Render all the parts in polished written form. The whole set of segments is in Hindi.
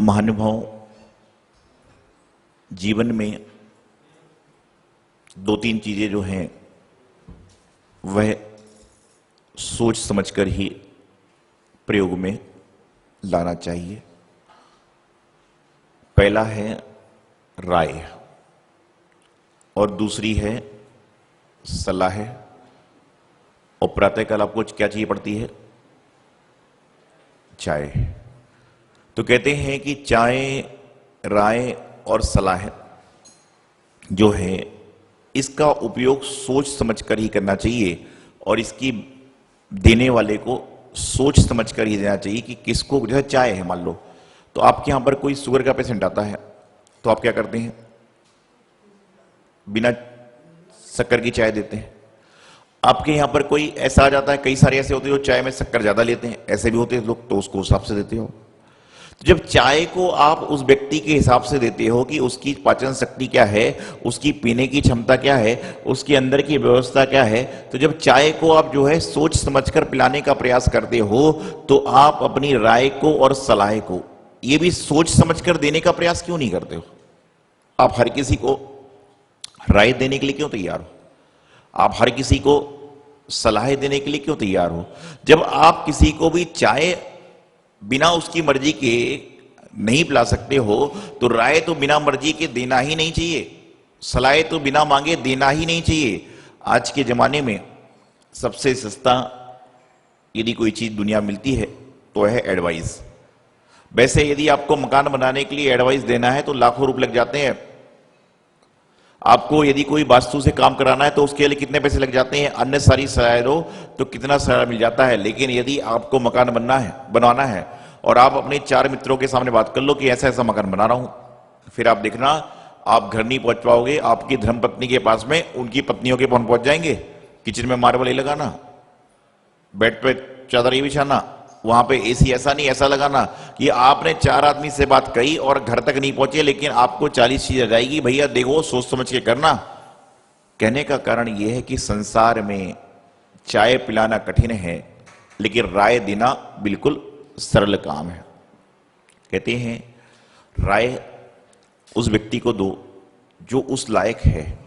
महानुभाव, जीवन में दो तीन चीजें जो हैं वह सोच समझकर ही प्रयोग में लाना चाहिए। पहला है राय और दूसरी है सलाह। और प्रातःकाल आपको क्या चाहिए पड़ती है? चाय। तो कहते हैं कि चाय, राय और सलाह जो है इसका उपयोग सोच समझकर ही करना चाहिए और इसकी देने वाले को सोच समझकर ही देना चाहिए कि किसको। जैसे चाय है, मान लो तो आपके यहां पर कोई शुगर का पेशेंट आता है तो आप क्या करते हैं? बिना शक्कर की चाय देते हैं। आपके यहां पर कोई ऐसा आ जाता है, कई सारे ऐसे होते हैं जो चाय में शक्कर ज्यादा लेते हैं, ऐसे भी होते हैं लोग, तो उसको हिसाब से देते हो। तो जब चाय को आप उस व्यक्ति के हिसाब से देते हो कि उसकी पाचन शक्ति क्या है, उसकी पीने की क्षमता क्या है, उसके अंदर की व्यवस्था क्या है, तो जब चाय को आप जो है सोच समझकर पिलाने का प्रयास करते हो तो आप अपनी राय को और सलाह को ये भी सोच समझकर देने का प्रयास क्यों नहीं करते हो? आप हर किसी को राय देने के लिए क्यों तैयार हो? आप हर किसी को सलाह देने के लिए क्यों तैयार हो? जब आप किसी को भी चाय बिना उसकी मर्जी के नहीं पिला सकते हो तो राय तो बिना मर्जी के देना ही नहीं चाहिए, सलाह तो बिना मांगे देना ही नहीं चाहिए। आज के जमाने में सबसे सस्ता यदि कोई चीज दुनिया मिलती है तो है एडवाइस। वैसे यदि आपको मकान बनाने के लिए एडवाइस देना है तो लाखों रुपए लग जाते हैं। आपको यदि कोई वास्तु से काम कराना है तो उसके लिए कितने पैसे लग जाते हैं, अन्य सारी सलाह दो तो कितना सारा मिल जाता है। लेकिन यदि आपको मकान बनवाना है और आप अपने 4 मित्रों के सामने बात कर लो कि ऐसा ऐसा मकान बना रहा हूं, फिर आप देखना आप घर नहीं पहुंच पाओगे। आपकी धर्मपत्नी के पास में उनकी पत्नियों के पहुंच जाएंगे। किचन में मार्बल ही लगाना, बेड पे चादर ही बिछाना, वहां पे एसी ऐसा नहीं ऐसा लगाना कि आपने 4 आदमी से बात कही और घर तक नहीं पहुंचे, लेकिन आपको 40 चीज आ जाएगी। भैया देखो सोच समझ के करना। कहने का कारण यह है कि संसार में चाय पिलाना कठिन है लेकिन राय देना बिल्कुल सरल काम है। कहते हैं राय उस व्यक्ति को दो जो उस लायक है,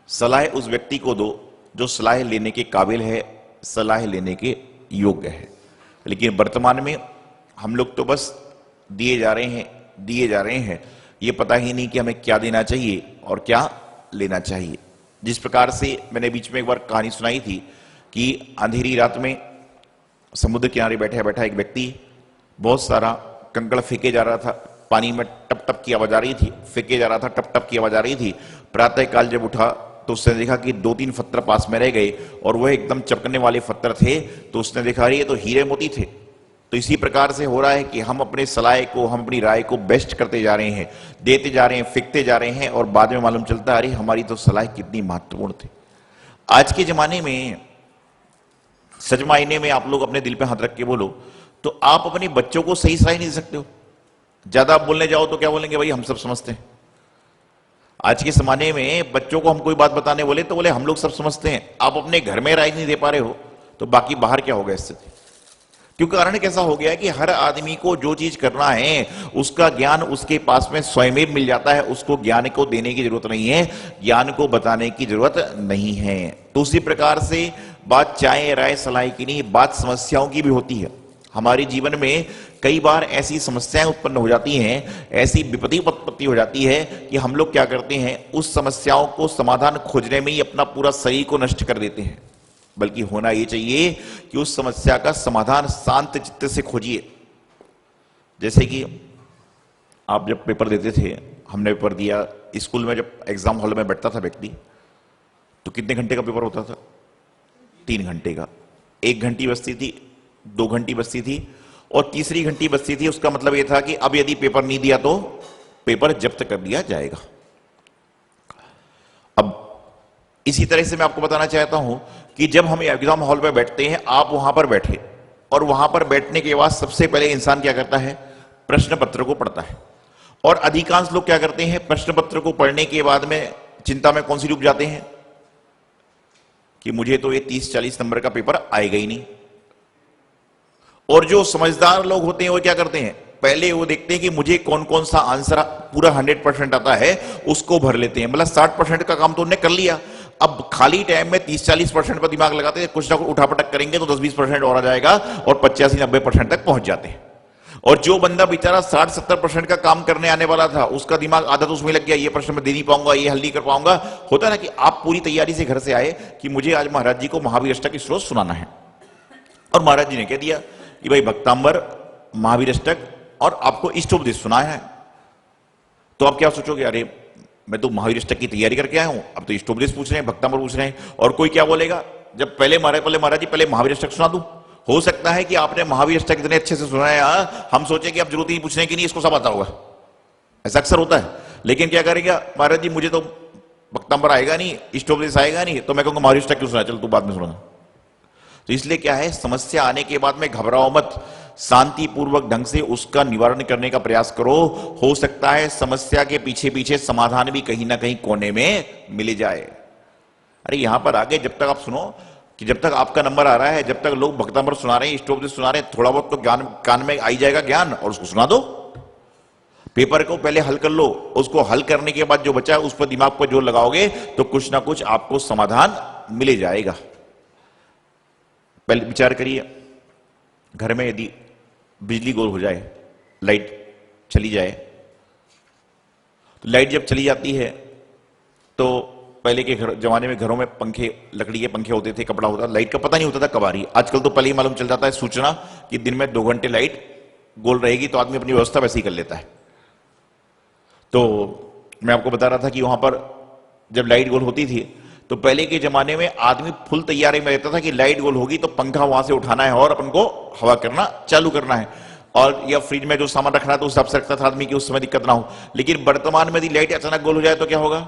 सलाह उस व्यक्ति को दो जो सलाह लेने के काबिल है, सलाह लेने के योग्य है। लेकिन वर्तमान में हम लोग तो बस दिए जा रहे हैं, ये पता ही नहीं कि हमें क्या देना चाहिए और क्या लेना चाहिए। जिस प्रकार से मैंने बीच में एक बार कहानी सुनाई थी कि अंधेरी रात में समुद्र किनारे बैठा बैठा एक व्यक्ति बहुत सारा कंकड़ फेंके जा रहा था, पानी में टप टप की आवाज आ रही थी, फेंके जा रहा था, टप टप की आवाज आ रही थी। प्रातः काल जब उठा तो उसने देखा कि 2-3 पत्थर पास में रह गए और वह एकदम चमकने वाले पत्थर थे। तो उसने देखा ये तो हीरे मोती थे। तो इसी प्रकार से हो रहा है कि हम अपने सलाह को, हम अपनी राय को बेस्ट करते जा रहे हैं, देते जा रहे हैं, फेंकते जा रहे हैं और बाद में मालूम चलता है अरे हमारी तो सलाह कितनी महत्वपूर्ण थी। आज के जमाने में सच मायने में आप लोग अपने दिल पे हाथ रख के बोलो तो आप अपने बच्चों को सही सलाह नहीं दे सकते हो। ज्यादा आप बोलने जाओ तो क्या बोलेंगे? भाई हम सब समझते हैं। आज के जमाने में बच्चों को हम कोई बात बताने बोले तो बोले हम लोग सब समझते हैं। आप अपने घर में राय नहीं दे पा रहे हो तो बाकी बाहर क्या होगा स्थिति? क्योंकि कारण कैसा हो गया है कि हर आदमी को जो चीज करना है उसका ज्ञान उसके पास में स्वयं मिल जाता है। उसको ज्ञान को देने की जरूरत नहीं है, ज्ञान को बताने की जरूरत नहीं है। तो उसी प्रकार से बात चाहे राय सलाह की नहीं, बात समस्याओं की भी होती है। हमारे जीवन में कई बार ऐसी समस्याएं उत्पन्न हो जाती हैं, ऐसी विपत्ति उत्पत्ति हो जाती है कि हम लोग क्या करते हैं, उस समस्याओं को समाधान खोजने में ही अपना पूरा शरीर को नष्ट कर देते हैं। बल्कि होना यह चाहिए कि उस समस्या का समाधान शांत चित्त से खोजिए। जैसे कि आप जब पेपर देते थे, हमने पेपर दिया स्कूल में, जब एग्जाम हॉल में बैठता था व्यक्ति तो कितने घंटे का पेपर होता था? 3 घंटे का। 1 घंटी बचती थी, 2 घंटी बचती थी और तीसरी घंटी बचती थी। उसका मतलब यह था कि अब यदि पेपर नहीं दिया तो पेपर जब्त कर दिया जाएगा। अब इसी तरह से मैं आपको बताना चाहता हूं कि जब हम एग्जाम हॉल में बैठते हैं, आप वहां पर बैठे और वहां पर बैठने के बाद सबसे पहले इंसान क्या करता है? प्रश्न पत्र को पढ़ता है। और अधिकांश लोग क्या करते हैं? प्रश्न पत्र को पढ़ने के बाद में चिंता में कौन सी डूब जाते हैं कि मुझे तो ये 30-40 नंबर का पेपर आएगा ही नहीं। और जो समझदार लोग होते हैं वो क्या करते हैं, पहले वो देखते हैं कि मुझे कौन कौन सा आंसर पूरा 100% आता है, उसको भर लेते हैं। मतलब 60% का काम तो उन्होंने कर लिया, अब खाली टाइम में 30-40% पर दिमाग लगाते हैं, कुछ ना कुछ उठापटक करेंगे तो 10-20% और आ जाएगा और 85-90% तक पहुंच जाते हैं। और जो बंदा बेचारा 60-70% का काम करने आने वाला था, उसका दिमाग आधा तो उसमें लग गया, ये प्रश्न मैं दे नहीं पाऊंगा, ये हल नहीं कर पाऊंगा। होता ना कि आप पूरी तैयारी से घर से आए कि मुझे आज महाराज जी को महावीर अष्टक की स्रोत सुनाना है, और महाराज जी ने कह दिया कि भाई भक्तांबर, महावीर अष्टक और आपको इष्टोपदेश सुनाया है। तो आप क्या सोचोगे, अरे मैं तो महावीर अष्टक की तैयारी करके आया हूं, अब तो इष्टोपदेश पूछ रहे हैं, भक्तांबर पूछ रहे हैं। और कोई क्या बोलेगा, जब पहले महाराज जी पहले महावीर अष्टक सुना दूं। हो सकता है कि आपने महावीर अष्टक इतने अच्छे से सुनाया, हम सोचे कि अब जरूरत ही पूछने की नहीं, इसको सब आता होगा, ऐसा अक्सर होता है। लेकिन क्या करेगा महाराज जी, मुझे तो भक्तांबर आएगा नहीं, इष्टोपदेश आएगा नहीं, तो मैं कहूंगा महावीर अष्टक क्यों सुना, चल तू बाद में सुना। तो इसलिए क्या है, समस्या आने के बाद में घबराओ मत, शांतिपूर्वक ढंग से उसका निवारण करने का प्रयास करो। हो सकता है समस्या के पीछे पीछे समाधान भी कहीं ना कहीं कोने में मिल जाए। अरे यहां पर आगे जब तक आप सुनो कि जब तक आपका नंबर आ रहा है, जब तक लोग भक्तांबर सुना रहे हैं, इष्टोपदेश सुना रहे हैं, थोड़ा बहुत तो ज्ञान कान में आई जाएगा ज्ञान, और उसको सुना दो। पेपर को पहले हल कर लो, उसको हल करने के बाद जो बचा है उस पर दिमाग पर जोर लगाओगे तो कुछ ना कुछ आपको समाधान मिल जाएगा। पहले विचार करिए, घर में यदि बिजली गोल हो जाए, लाइट चली जाए, तो लाइट जब चली जाती है तो पहले के जमाने में घरों में पंखे, लकड़ी के पंखे होते थे, कपड़ा होता, लाइट का पता नहीं होता था कब आ रही। आजकल तो पहले ही मालूम चल जाता है सूचना कि दिन में 2 घंटे लाइट गोल रहेगी, तो आदमी अपनी व्यवस्था वैसे ही कर लेता है। तो मैं आपको बता रहा था कि वहां पर जब लाइट गोल होती थी तो पहले के जमाने में आदमी फुल तैयारी में रहता था कि लाइट गोल होगी तो पंखा वहां से उठाना है और अपन को हवा करना चालू करना है, और या फ्रिज में जो सामान रखना है तो उस हिसाब से रखता था आदमी की उस समय दिक्कत ना हो। लेकिन वर्तमान में यदि लाइट अचानक गोल हो जाए तो क्या होगा,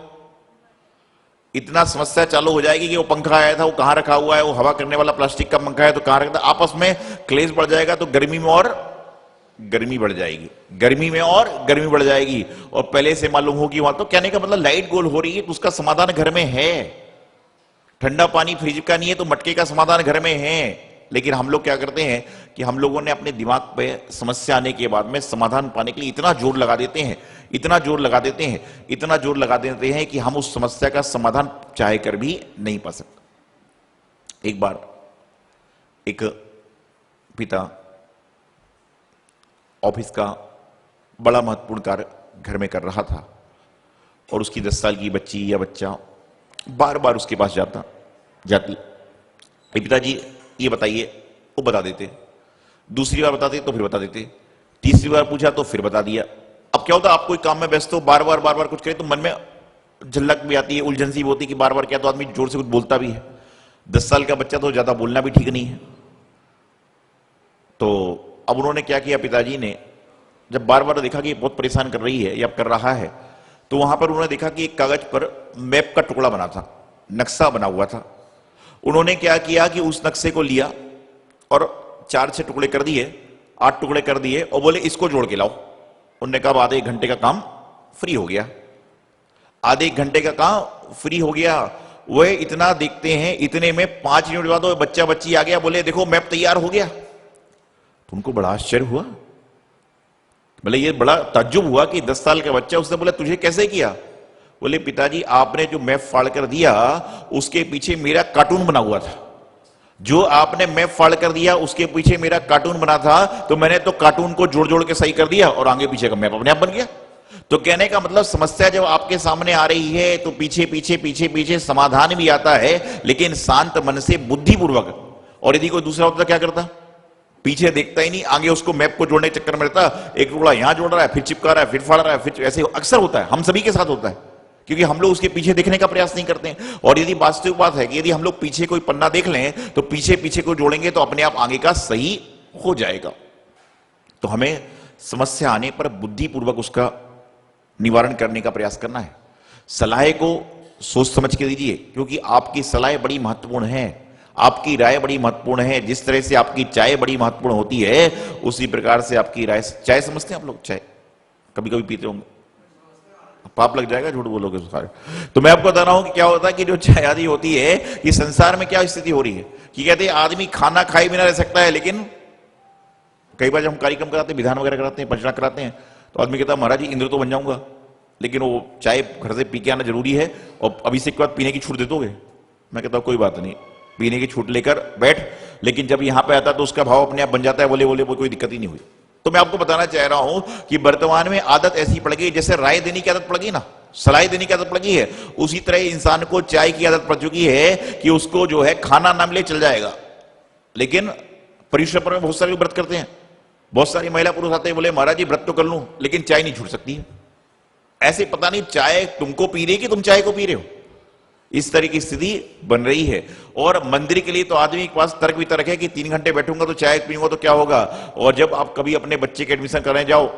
इतना समस्या चालू हो जाएगी कि वो पंखा आया था वो कहां रखा हुआ है, वो हवा करने वाला प्लास्टिक का पंखा है तो कहां रखता, आपस में क्लेश बढ़ जाएगा। तो गर्मी में और गर्मी बढ़ जाएगी, गर्मी में और गर्मी बढ़ जाएगी, और पहले से मालूम होगी वहां। तो कहने का मतलब लाइट गोल हो रही है तो उसका समाधान घर में है। ठंडा पानी फ्रिज का नहीं है तो मटके का समाधान घर में है। लेकिन हम लोग क्या करते हैं कि हम लोगों ने अपने दिमाग पे समस्या आने के बाद में समाधान पाने के लिए इतना जोर लगा देते हैं, इतना जोर लगा देते हैं, इतना जोर लगा देते हैं कि हम उस समस्या का समाधान चाहे कर भी नहीं पा सकते। एक बार एक पिता ऑफिस का बड़ा महत्वपूर्ण कार्य घर में कर रहा था, और उसकी 10 साल की बच्ची या बच्चा बार बार उसके पास जाती, पिताजी ये बताइए, वो बता देते, दूसरी बार बताते तो फिर बता देते, तीसरी बार पूछा तो फिर बता दिया। अब क्या होता, आप कोई काम में व्यस्त हो, बार बार कुछ करे तो मन में झलक भी आती है, उलझन सी भी होती है कि बार बार क्या, तो आदमी जोर से कुछ बोलता भी है। 10 साल का बच्चा तो ज्यादा बोलना भी ठीक नहीं है। तो अब उन्होंने क्या किया, पिताजी ने जब बार बार देखा कि बहुत परेशान कर रही है या कर रहा है, तो वहां पर उन्होंने देखा कि एक कागज पर मैप का टुकड़ा बना था, नक्शा बना हुआ था। उन्होंने क्या किया कि उस नक्शे को लिया और 4 से टुकड़े कर दिए, 8 टुकड़े कर दिए, और बोले इसको जोड़ के लाओ। उन्होंने कहा आधे 1 घंटे का काम फ्री हो गया, आधे 1 घंटे का काम फ्री हो गया। वह इतना देखते हैं, इतने में 5 मिनट बाद बच्चा बच्ची आ गया, बोले देखो मैप तैयार हो गया। तो उनको बड़ा आश्चर्य हुआ, बोले ये बड़ा ताज्जुब हुआ कि 10 साल का बच्चा, उसने बोला तुझे कैसे किया? बोले पिताजी आपने जो मैप फाड़ कर दिया उसके पीछे मेरा कार्टून बना हुआ था, जो आपने मैप फाड़ कर दिया उसके पीछे मेरा कार्टून बना था, तो मैंने तो कार्टून को जोड़ जोड़ के सही कर दिया और आगे पीछे का मैप अपने आप बन गया। तो कहने का मतलब समस्या जब आपके सामने आ रही है तो पीछे पीछे पीछे पीछे समाधान भी आता है, लेकिन शांत मन से बुद्धिपूर्वक। और यदि कोई दूसरा होता क्या करता, पीछे देखता ही नहीं, आगे उसको मैप को जोड़ने के चक्कर में रहता, एक टुकड़ा यहां जोड़ रहा है, फिर चिपका रहा है, फिर फाड़ रहा है, फिर ऐसे अक्सर होता है, हम सभी के साथ होता है, क्योंकि हम लोग उसके पीछे देखने का प्रयास नहीं करते हैं। और यदि वास्तविक बात है कि यदि हम लोग पीछे कोई पन्ना देख लें तो पीछे पीछे को जोड़ेंगे तो अपने आप आगे का सही हो जाएगा। तो हमें समस्या आने पर बुद्धिपूर्वक उसका निवारण करने का प्रयास करना है। सलाह को सोच समझ के दीजिए, क्योंकि आपकी सलाह बड़ी महत्वपूर्ण है, आपकी राय बड़ी महत्वपूर्ण है। जिस तरह से आपकी चाय बड़ी महत्वपूर्ण होती है, उसी प्रकार से आपकी राय। चाय समझते हैं आप लोग? चाय कभी कभी पीते होंगे, पाप लग जाएगा झूठ बोलोगे सारे। तो मैं आपको बता रहा हूं कि क्या होता है कि जो चाय आदि होती है, कि संसार में क्या स्थिति हो रही है कि कहते हैं आदमी खाना खाए बिना रह सकता है, लेकिन कई बार जब हम कार्यक्रम कराते हैं, विधान वगैरह कराते हैं, पंचनाद कराते हैं, तो आदमी कहता है महाराज जी इंद्र तो बन जाऊंगा, लेकिन वो चाय घर से पी के आना जरूरी है और अभिषेक के बाद पीने की छूट दे दोगे? मैं कहता हूं कोई बात नहीं, पीने की छूट लेकर बैठ, लेकिन जब यहां पे आता है तो उसका भाव अपने आप बन जाता है, बोले बोले कोई दिक्कत ही नहीं हुई। तो मैं आपको बताना चाह रहा हूं कि वर्तमान में आदत ऐसी पड़ गई, जैसे राय देने की आदत पड़ गई ना, सलाह देने की आदत पड़ गई है, उसी तरह इंसान को चाय की आदत पड़ चुकी है कि उसको जो है खाना ना मिले चल जाएगा। लेकिन परिश्रम पर में बहुत सारे लोग व्रत करते हैं, बहुत सारी महिला पुरुष आते हैं, बोले महाराज जी व्रत तो कर लूं लेकिन चाय नहीं छूट सकती है। ऐसे पता नहीं चाय तुमको पी रही कि तुम चाय को पी रहे हो, इस तरह की स्थिति बन रही है। और मंदिर के लिए तो आदमी के पास तर्क भी तर्क है कि 3 घंटे बैठूंगा तो चाय पीऊंगा तो क्या होगा। और जब आप कभी अपने बच्चे के एडमिशन कराने जाओ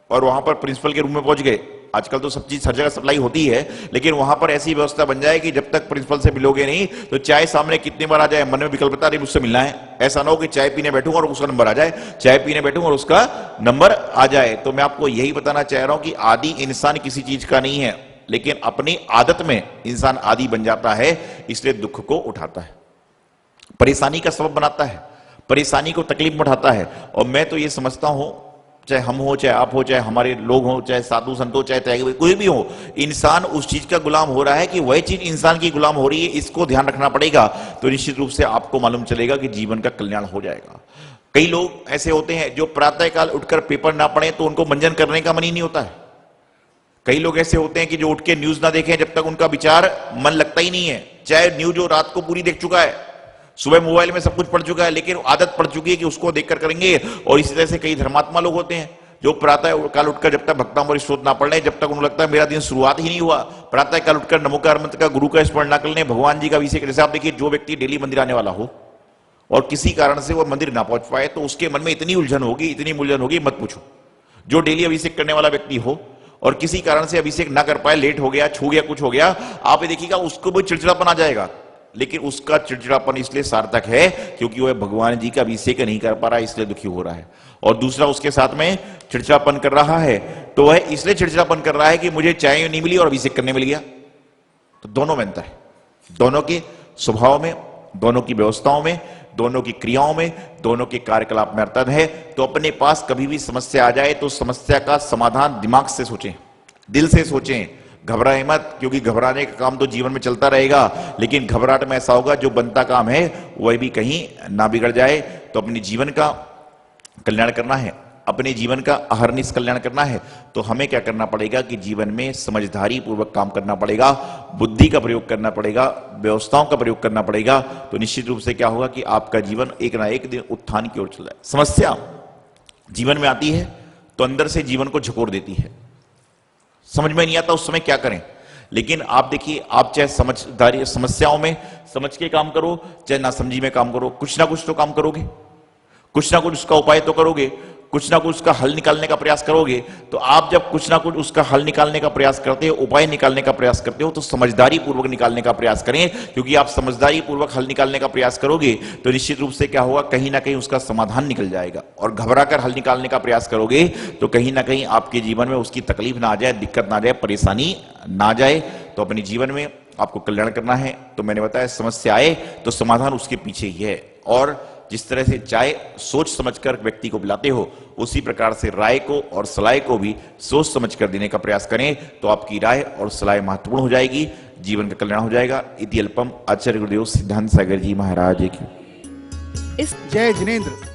और वहां पर प्रिंसिपल के रूम में पहुंच गए, आजकल तो सब चीज हर जगह सप्लाई होती है, लेकिन वहां पर ऐसी व्यवस्था बन जाए कि जब तक प्रिंसिपल से मिलोगे नहीं तो चाय सामने कितनी बार आ जाए, मन में विकल्पता नहीं मुझसे मिलना है, ऐसा ना हो कि चाय पीने बैठूंगा और उसका नंबर आ जाए, चाय पीने बैठूंगा और उसका नंबर आ जाए। तो मैं आपको यही बताना चाह रहा हूं कि आदि इंसान किसी चीज का नहीं है, लेकिन अपनी आदत में इंसान आदि बन जाता है, इसलिए दुख को उठाता है, परेशानी का सबब बनाता है, परेशानी को तकलीफ में उठाता है। और मैं तो ये समझता हूं, चाहे हम हो, चाहे आप हो, चाहे हमारे लोग हो, चाहे साधु संत हो, चाहे कोई भी हो, इंसान उस चीज का गुलाम हो रहा है कि वह चीज इंसान की गुलाम हो रही है, इसको ध्यान रखना पड़ेगा। तो निश्चित रूप से आपको मालूम चलेगा कि जीवन का कल्याण हो जाएगा। कई लोग ऐसे होते हैं जो प्रातःकाल उठकर पेपर ना पढ़े तो उनको मंजन करने का मन ही नहीं होता है। कई लोग ऐसे होते हैं कि जो उठ के न्यूज ना देखें जब तक उनका विचार मन लगता ही नहीं है, चाहे न्यूज जो रात को पूरी देख चुका है, सुबह मोबाइल में सब कुछ पढ़ चुका है, लेकिन आदत पड़ चुकी है कि उसको देखकर करेंगे। और इसी तरह से कई धर्मात्मा लोग होते हैं जो प्रातः काल उठकर जब तक भक्तामृत स्तोत्र ना पढ़ लें, जब तक उनको लगता है मेरा दिन शुरुआत ही नहीं हुआ, प्रातः काल उठकर नमोकार मंत्र का, गुरु का स्मरण ना कर लें, भगवान जी का अभिषेक। जैसे आप देखिए, जो व्यक्ति डेली मंदिर आने वाला हो और किसी कारण से वो मंदिर ना पहुंच पाए तो उसके मन में इतनी उलझन होगी, इतनी उलझन होगी मत पूछो। जो डेली अभिषेक करने वाला व्यक्ति हो और किसी कारण से अभिषेक ना कर पाए, लेट हो गया, छू गया, कुछ हो गया, आप ये देखिएगा उसको भी चिड़चिड़ापन आ जाएगा। लेकिन उसका चिड़चिड़ापन इसलिए सार्थक है क्योंकि वह भगवान जी का अभिषेक नहीं कर पा रहा है, इसलिए दुखी हो रहा है। और दूसरा उसके साथ में चिड़चिड़ापन कर रहा है तो वह इसलिए चिड़चिड़ापन कर रहा है कि मुझे चाय नहीं मिली और अभिषेक करने मिल गया। तो दोनों में अंतर है, दोनों के स्वभाव में, दोनों की व्यवस्थाओं में, दोनों की क्रियाओं में, दोनों के कार्यकलाप में अंतर है। तो अपने पास कभी भी समस्या आ जाए तो समस्या का समाधान दिमाग से सोचें, दिल से सोचें, घबराए मत, क्योंकि घबराने का काम तो जीवन में चलता रहेगा, लेकिन घबराहट में ऐसा होगा जो बनता काम है वह भी कहीं ना बिगड़ जाए। तो अपने जीवन का कल्याण करना है, अपने जीवन का अहर्निश कल्याण करना है, तो हमें क्या करना पड़ेगा कि जीवन में समझदारी पूर्वक काम करना पड़ेगा, बुद्धि का प्रयोग करना पड़ेगा, व्यवस्थाओं का प्रयोग करना पड़ेगा। तो निश्चित रूप से क्या होगा कि आपका जीवन एक ना एक दिन उत्थान की ओर चल जाए। समस्या जीवन में आती है तो अंदर से जीवन को झकोर देती है, समझ में नहीं आता उस समय क्या करें। लेकिन आप देखिए, आप चाहे समझदारी समस्याओं में समझ के काम करो, चाहे नासमझी में काम करो, कुछ ना कुछ तो काम करोगे, कुछ ना कुछ उसका उपाय तो करोगे, कुछ ना कुछ उसका हल निकालने का प्रयास करोगे। तो आप जब कुछ ना कुछ उसका हल निकालने का प्रयास करते हो, उपाय निकालने का प्रयास करते हो, तो समझदारी पूर्वक निकालने का प्रयास करें, क्योंकि आप समझदारी पूर्वक हल निकालने का प्रयास करोगे तो निश्चित रूप से क्या होगा, कहीं ना कहीं उसका समाधान निकल जाएगा। और घबरा कर हल निकालने का प्रयास करोगे तो कहीं ना कहीं आपके जीवन में उसकी तकलीफ ना आ जाए, दिक्कत ना आ जाए, परेशानी ना आ जाए। तो अपने जीवन में आपको कल्याण करना है। तो मैंने बताया, समस्या आए तो समाधान उसके पीछे ही है। और जिस तरह से चाय सोच समझकर व्यक्ति को पिलाते हो, उसी प्रकार से राय को और सलाह को भी सोच समझकर देने का प्रयास करें, तो आपकी राय और सलाह महत्वपूर्ण हो जाएगी, जीवन का कल्याण हो जाएगा। इति अल्पम। आचार्य गुरुदेव सिद्धांत सागर जी महाराज की। जय जिनेंद्र।